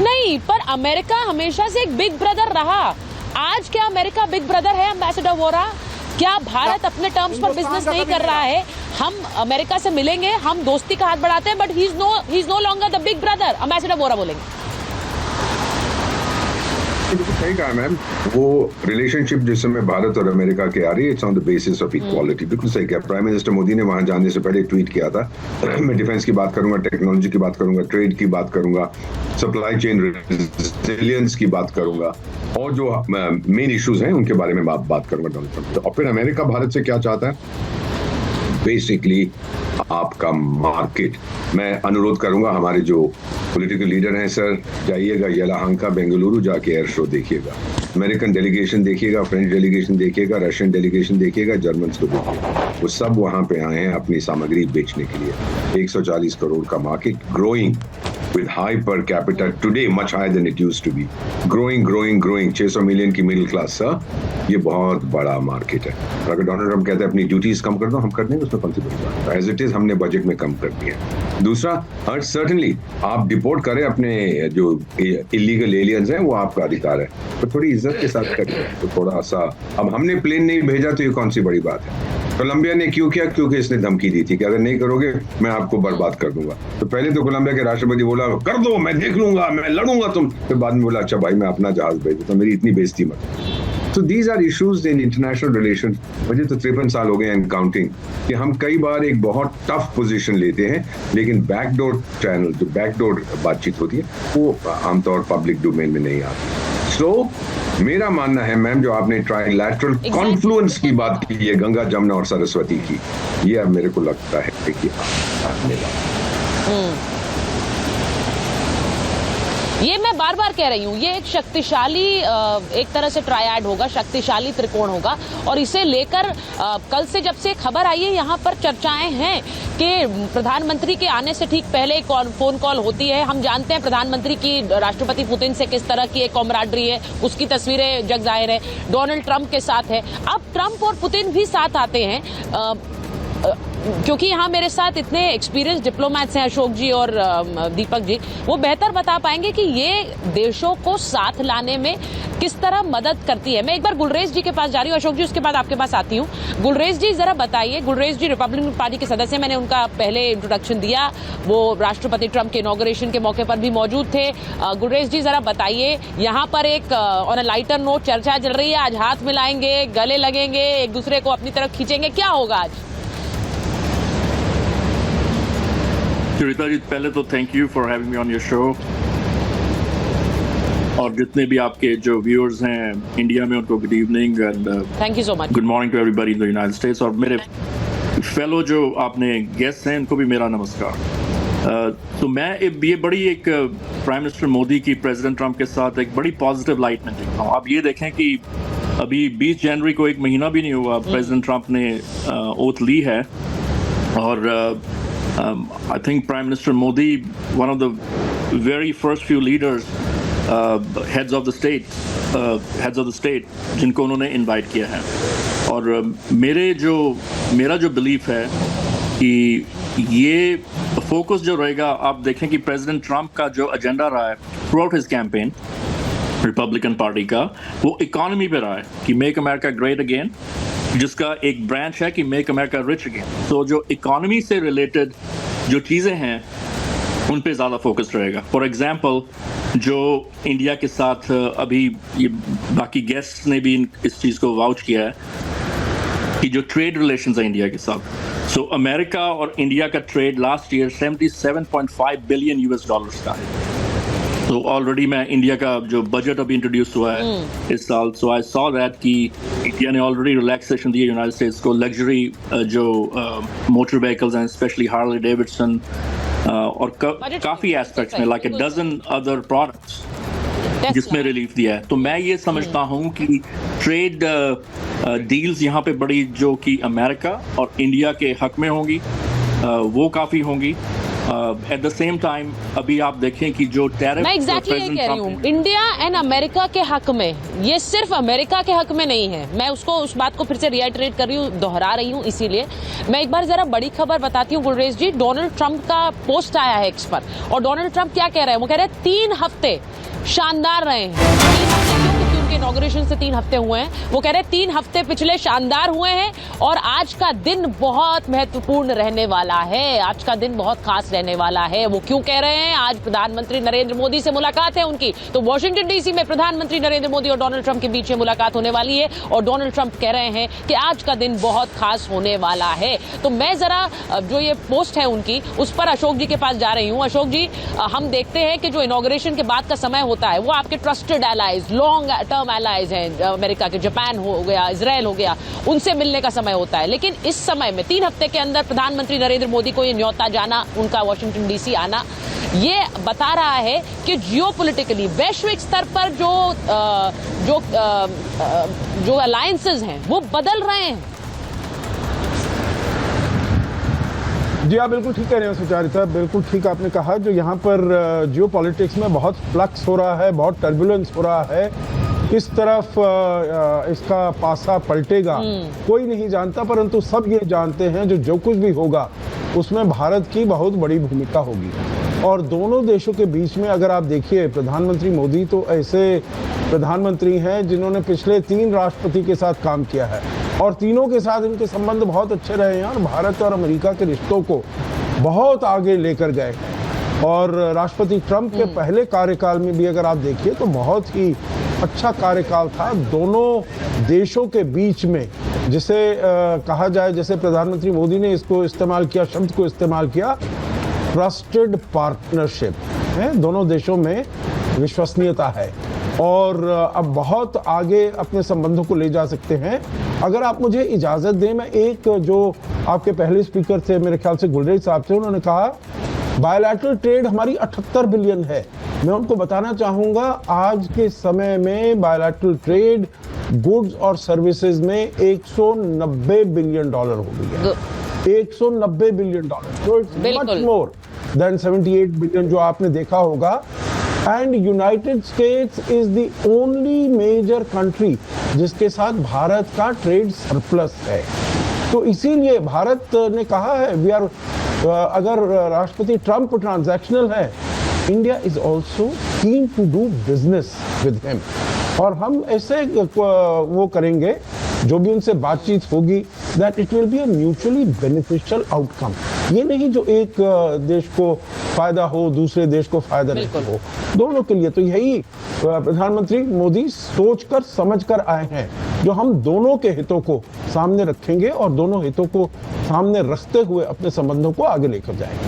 नहीं, पर अमेरिका हमेशा से एक बिग ब्रदर रहा। आज क्या अमेरिका बिग ब्रदर है एम्बेसडर वोरा? क्या भारत अपने टर्म्स पर बिजनेस नहीं कर रहा है? हम अमेरिका से मिलेंगे, हम दोस्ती का हाथ बढ़ाते हैं, but he is no longer the big brother, ambassador Vora बोलेंगे। सही कहा मैम, वो रिलेशनशिप जिस समय भारत और अमेरिका के आ रही है, it's on the basis of equality. बिल्कुल सही कहा। प्राइम मिनिस्टर मोदी ने वहां जाने से पहले ट्वीट किया था, मैं डिफेंस की बात करूंगा, टेक्नोलॉजी की बात करूंगा, ट्रेड की बात करूंगा, सप्लाई चेन रेजिलियंस की बात करूंगा, और जो मेन इश्यूज हैं उनके बारे में बात करूंगा डोनाल्ड ट्रंप। और फिर अमेरिका भारत से क्या चाहता है? बेसिकली आपका मार्केट। मैं अनुरोध करूंगा हमारे जो पॉलिटिकल लीडर हैं, सर जाइएगा येलाहंका बेंगलुरु, जाके एयर शो देखिएगा, अमेरिकन डेलीगेशन देखिएगा, फ्रेंच डेलीगेशन देखिएगा, रशियन डेलीगेशन देखिएगा, जर्मन्स को देखिएगा। वो सब वहां पे आए हैं अपनी सामग्री बेचने के लिए। 140 करोड़ का market, growing with high per capita today, much higher than it used to be, growing 600 million की मिडिल क्लास, सर ये बहुत बड़ा मार्केट है। और अगर डोनाल्ड ट्रंप कहते हैं अपनी ड्यूटीज कम कर दो, हम कर देंगे, उसमें कौन सी बड़ी बात है? एज इट इज हमने बजट में कम कर दिया। दूसरा, सर्टनली आप डिपोर्ट करें अपने जो इलीगल एलियंस हैं, वो आपका अधिकार है, तो थोड़ी इज्जत के साथ करिए। तो थोड़ा सा, अब हमने प्लेन नहीं भेजा तो ये कौन सी बड़ी बात है? कोलंबिया ने क्यों किया? क्योंकि इसने धमकी दी थी कि अगर नहीं करोगे मैं आपको बर्बाद कर दूंगा। तो पहले तो कोलंबिया के राष्ट्रपति बोला कर दो, मैं देख लूंगा, मैं लड़ूंगा तुम, फिर बाद में बोला अच्छा भाई मैं अपना जहाज भेज देता हूं, मेरी इतनी बेइज्जती मत। तो these are issues in international relation. मुझे तो 53 साल हो गए एंड काउंटिंग, कि हम कई बार एक बहुत टफ पोजीशन लेते हैं, लेकिन बैकडोर चैनल, जो बैकडोर बातचीत होती है, वो आमतौर पब्लिक डोमेन में नहीं आती। सो मेरा मानना है मैम, जो आपने ट्राइलैटरल कॉन्फ्लुएंस की बात की है, गंगा जमुना और सरस्वती की, ये अब मेरे को लगता है कि आने वाला। ये मैं बार बार कह रही हूँ, ये एक शक्तिशाली एक तरह से ट्रायड होगा, शक्तिशाली त्रिकोण होगा। और इसे लेकर कल से जब से खबर आई है, यहाँ पर चर्चाएं हैं कि प्रधानमंत्री के आने से ठीक पहले एक फोन कॉल होती है। हम जानते हैं प्रधानमंत्री की राष्ट्रपति पुतिन से किस तरह की एक कॉमराडरी है, उसकी तस्वीरें जग जाहिर है, डोनाल्ड ट्रंप के साथ है। अब ट्रंप और पुतिन भी साथ आते हैं, क्योंकि यहाँ मेरे साथ इतने एक्सपीरियंस डिप्लोमैट्स हैं, अशोक जी और दीपक जी, वो बेहतर बता पाएंगे कि ये देशों को साथ लाने में किस तरह मदद करती है। मैं एक बार गुलरेज जी के पास जा रही हूँ, अशोक जी उसके बाद आपके पास आती हूँ। गुलरेज जी जरा बताइए, गुलरेज जी रिपब्लिकन पार्टी के सदस्य, मैंने उनका पहले इंट्रोडक्शन दिया, वो राष्ट्रपति ट्रंप के इनॉग्रेशन के मौके पर भी मौजूद थे। गुलरेज जी जरा बताइए, यहाँ पर एक ऑन अ लाइटर नोट चर्चा चल रही है, आज हाथ मिलाएंगे, गले लगेंगे, एक दूसरे को अपनी तरफ खींचेंगे, क्या होगा आज? सुनीता जी, पहले तो thank you for having me on your show, और जितने भी आपके जो व्यूअर्स हैं इंडिया में उनको good evening and thank you so much, good morning to everybody in the United States. और मेरे फेलो जो आपने गेस्ट हैं उनको भी मेरा नमस्कार। तो मैं ये बड़ी एक प्राइम मिनिस्टर मोदी की प्रेसिडेंट ट्रंप के साथ एक बड़ी पॉजिटिव लाइट में देखता हूँ। आप ये देखें कि अभी 20 जनवरी को एक महीना भी नहीं हुआ प्रेसिडेंट ट्रंप ने ओथ ली है, और I think Prime Minister Modi, one of the very first few leaders, heads of the state, जिनको उन्होंने invite किया है। और मेरा जो belief है कि ये focus जो रहेगा, आप देखें कि President Trump का जो agenda रहा है throughout his campaign, Republican party का, वो इकोनॉमी पे रहा है कि मेक अमेरिका ग्रेट अगेन, जिसका एक ब्रांच है कि मेक अमेरिका रिच अगेन। तो जो इकोनॉमी से रिलेटेड जो चीज़ें हैं उन पे ज़्यादा फोकस रहेगा। फॉर एग्जांपल, जो इंडिया के साथ अभी ये बाकी गेस्ट्स ने भी इस चीज़ को वाउच किया है कि जो ट्रेड रिलेशंस है इंडिया के साथ, सो अमेरिका और इंडिया का trade last year 77.5 billion US dollars का है। तो ऑलरेडी मैं इंडिया का जो बजट अभी इंट्रोड्यूस हुआ है इस साल, सो आई सॉ दैट कि इंडिया ने ऑलरेडी रिलैक्सेशन दी है यूनाइटेड स्टेट्स को, लग्जरी जो मोटर व्हीकल्स हैं, स्पेशली हार्ले डेविडसन, और काफ़ी एस्पेक्ट्स में like a dozen other products जिसमें रिलीफ दिया है। तो मैं ये समझता हूँ कि ट्रेड डील्स यहाँ पे बड़ी जो कि अमेरिका और इंडिया के हक में होंगी, वो काफ़ी होंगी। एट द सेम टाइम अभी आप देखें कि जो टैरिफ मैं एग्जैक्टली ये कह रही हूँ, इंडिया एंड अमेरिका के हक में, ये सिर्फ अमेरिका के हक में नहीं है। मैं उसको उस बात को फिर से रिएटरेट कर रही हूँ, दोहरा रही हूँ। इसीलिए मैं एक बार जरा बड़ी खबर बताती हूँ गुलरेज जी। डोनाल्ड ट्रंप का पोस्ट आया है एक्स पर, और डोनाल्ड ट्रंप क्या कह रहे हैं? वो कह रहे हैं 3 हफ्ते शानदार रहे हैं। 3 हफ्ते क्यों? क्योंकि उनके इनॉग्रेशन से 3 हफ्ते हुए हैं। वो कह रहे हैं 3 हफ्ते पिछले शानदार हुए हैं और आज का दिन बहुत महत्वपूर्ण रहने वाला है, आज का दिन बहुत खास रहने वाला है। वो क्यों कह रहे हैं? आज प्रधानमंत्री नरेंद्र मोदी से मुलाकात है उनकी, तो वॉशिंगटन डीसी में प्रधानमंत्री नरेंद्र मोदी और डोनाल्ड ट्रंप के बीच में मुलाकात होने वाली है, और डोनाल्ड ट्रंप कह रहे हैं कि आज का दिन बहुत खास होने वाला है। तो मैं जरा जो ये पोस्ट है उनकी, उस पर अशोक जी के पास जा रही हूँ। अशोक जी, हम देखते हैं कि जो इनॉग्रेशन के बाद का समय होता है वो आपके trusted allies, long term allies हैं अमेरिका के, जापान हो गया, इजराइल हो गया, उनसे मिलने का समय होता है। लेकिन इस समय में 3 हफ्ते के अंदर प्रधानमंत्री नरेंद्र मोदी को ये न्योता जाना, उनका वॉशिंगटन डीसी आना, ये बता रहा है कि जियोपॉलिटिकली वैश्विक स्तर पर जो अलायंसेस हैं वो बदल रहे हैं। जी आप बिल्कुल ठीक कह रहे हैं सुचारिता, बिल्कुल ठीक आपने कहा। जो यहाँ पर जियो पॉलिटिक्स में बहुत फ्लक्स हो रहा है, बहुत टर्बुलेंस हो रहा है, किस तरफ इसका पासा पलटेगा कोई नहीं जानता, परंतु सब ये जानते हैं जो कुछ भी होगा उसमें भारत की बहुत बड़ी भूमिका होगी। और दोनों देशों के बीच में अगर आप देखिए, प्रधानमंत्री मोदी तो ऐसे प्रधानमंत्री हैं जिन्होंने पिछले 3 राष्ट्रपति के साथ काम किया है और तीनों के साथ इनके संबंध बहुत अच्छे रहे हैं और भारत और अमेरिका के रिश्तों को बहुत आगे लेकर गए। और राष्ट्रपति ट्रंप के पहले कार्यकाल में भी अगर आप देखिए तो बहुत ही अच्छा कार्यकाल था दोनों देशों के बीच में, जिसे कहा जाए, जैसे प्रधानमंत्री मोदी ने इसको इस्तेमाल किया, शब्द को इस्तेमाल किया, ट्रस्टेड पार्टनरशिप है। दोनों देशों में विश्वसनीयता है और अब बहुत आगे अपने संबंधों को ले जा सकते हैं। अगर आप मुझे इजाज़त दें, मैं एक जो आपके पहले स्पीकर थे, मेरे ख्याल से गुलरेज साहब थे, उन्होंने कहा बायलैटरल ट्रेड हमारी 78 बिलियन है। मैं उनको बताना चाहूँगा आज के समय में बायलैटरल ट्रेड गुड्स और सर्विसेज में $190 बिलियन हो गई है। 190 billion dollar, so it's much more than 78 billion जो आपने देखा होगा। And United States is the only major country जिसके साथ भारत का ट्रेड सरप्लस है। तो इसीलिए भारत ने कहा है वी आर, अगर राष्ट्रपति ट्रंप ट्रांजैक्शनल है, India is also keen to do business with him, और हम ऐसे वो करेंगे जो भी उनसे बातचीत होगी, that it will be a mutually beneficial outcome. ये नहीं जो एक देश को फायदा हो, दूसरे देश को फायदा नहीं हो, दोनों के लिए। तो यही प्रधानमंत्री मोदी सोचकर समझकर आए हैं, जो हम दोनों के हितों को सामने रखेंगे और दोनों हितों को सामने रखते हुए अपने संबंधों को आगे लेकर जाएंगे।